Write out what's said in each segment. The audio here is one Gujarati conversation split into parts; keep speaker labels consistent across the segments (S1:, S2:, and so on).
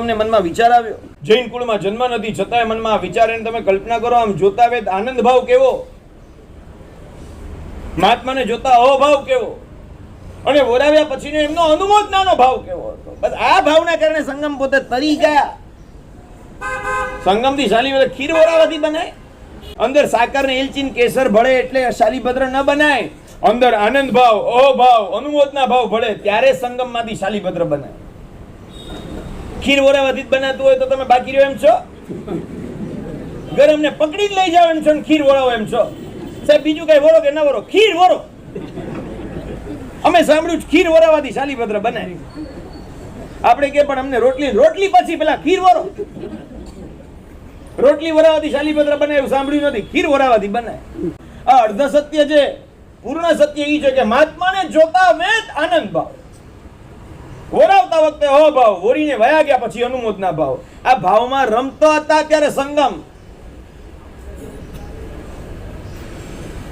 S1: તમને મનમાં વિચાર આવ્યો? જૈન કુળમાં જન્મ નથી છતાંય મનમાં વિચાર, એને તમે કલ્પના કરો, આમ જોતા વેત આનંદ ભાવ કેવો, મહાત્માને જોતા અભાવ કેવો, અને વરાવ્યા પછીનો એમનો અનુમોદનાનો ભાવ કેવો હતો. બસ આ ભાવના કારણે સંગમ પોતે તરી ગયા. સંગમથી શાલીભદ્ર ખીર વરાવાથી બનાય? અંદર સાકર ને એલચીન કેસર ભળે એટલે શાલીભદ્ર ન બનાય. અંદર આનંદ ભાવ, અભાવ, અનુમોદના ભાવ ભળે ત્યારે સંગમમાંથી શાલીભદ્ર બનાય. ખીર વરાવાથી જ બનાતું હોય તો તમે બાકી રહ્યો એમ છો? ગરમ ને પકડી જ લઈ જાવ એમ છો ને ખીર વરાવો એમ છો? સાહેબ બીજું કઈ વરો કે ના વરો, ખીર વરો. અમે સાંભળ્યું ખીર વરાવાથી શાલીભદ્ર બનાય. આપણે કે પણ અમને રોટલી પછી પેલા ખીર વરો. રોટલી વરાવાથી શાલીભદ્ર બને એવું સાંભળ્યું નથી, ખીર વરાવાથી બનાય. આ અર્ધ સત્ય છે. પૂર્ણ સત્ય એ છે કે મહાત્માને જોતા વેત આનંદ ભાવ, વરાવતા વખતે અભાવ, વરીને વયા ગયા પછી અનુમોદના ભાવ. આ ભાવમાં રમતા હતા ત્યારે સંગમ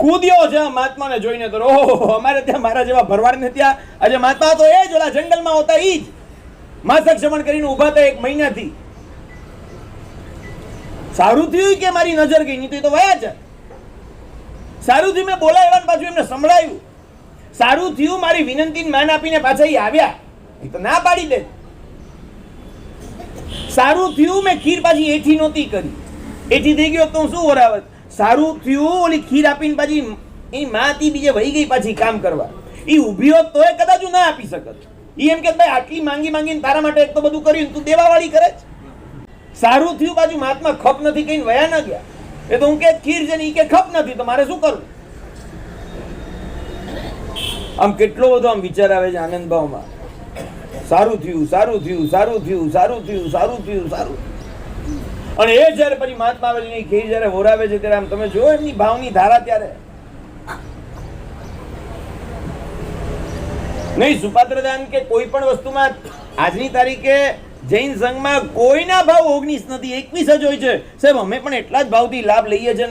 S1: કૂદ્યો છે મહાત્માને જોઈને. તો ઓહો, અમારે ત્યાં મારા જેવા ભરવાડને ત્યાં આજે મહાત્મા તો એ જ ઓલા જંગલમાં હોતા, ઈ જ માસક શ્રવણ કરીને ઉભા હતા 1 મહિનાથી. સારું થયું કે મારી નજર ગઈ, નહીં તો વયા છે. સારું થયું મેં બોલાવ્યા ને પાછું એમને સંભળાયું. સારું થયું મારી વિનંતીને માન આપીને પાછા ઈ આવ્યા, એ તો ના પાડી દે. સારું થયું મેં ખીર પાછી એઠી નહોતી કરી, એઠી થઈ ગયો તો શું વરાવત. સારું થયું ઓલી ખીર આપીને પાછી એ માતી બીજે વહી ગઈ પાછી કામ કરવા. એ ઊભી હોત તોય કદાચ ના આપી શકત. એ એમ કે ભાઈ આટલી માંગીને તારા માટે એક તો બધું કર્યું, તું દેવાવાળી કરે છે. સારું થયું પાછું મહાત્મા ખપ નથી કહીને વયા ન ગયા. એ તો હું કે ખીર છે ને એ કે ખપ નથી, તો મારે શું કરવું? આમ કેટલો બધો આમ વિચાર આવે છે આનંદ ભાવમાં. સારું થયું, સારું થયું, સારું થયું, સારું થયું, સારું થયું, સારું. અને એ જયારે પછી મહાત્મા આવે છે ખીર જયારે વરાવે છે ત્યારે આમ તમે જો એમની ભાવની ધારા ત્યારે નહીં સુપાત્રદાન કે કોઈ પણ વસ્તુમાં આજની તારીખે જૈન સંઘમાં કોઈના ભાવ 19 નથી, 21 જ હોય છે. સાહેબ અમે પણ એટલા જ ભાવથી લાભ લઈએ છીએ.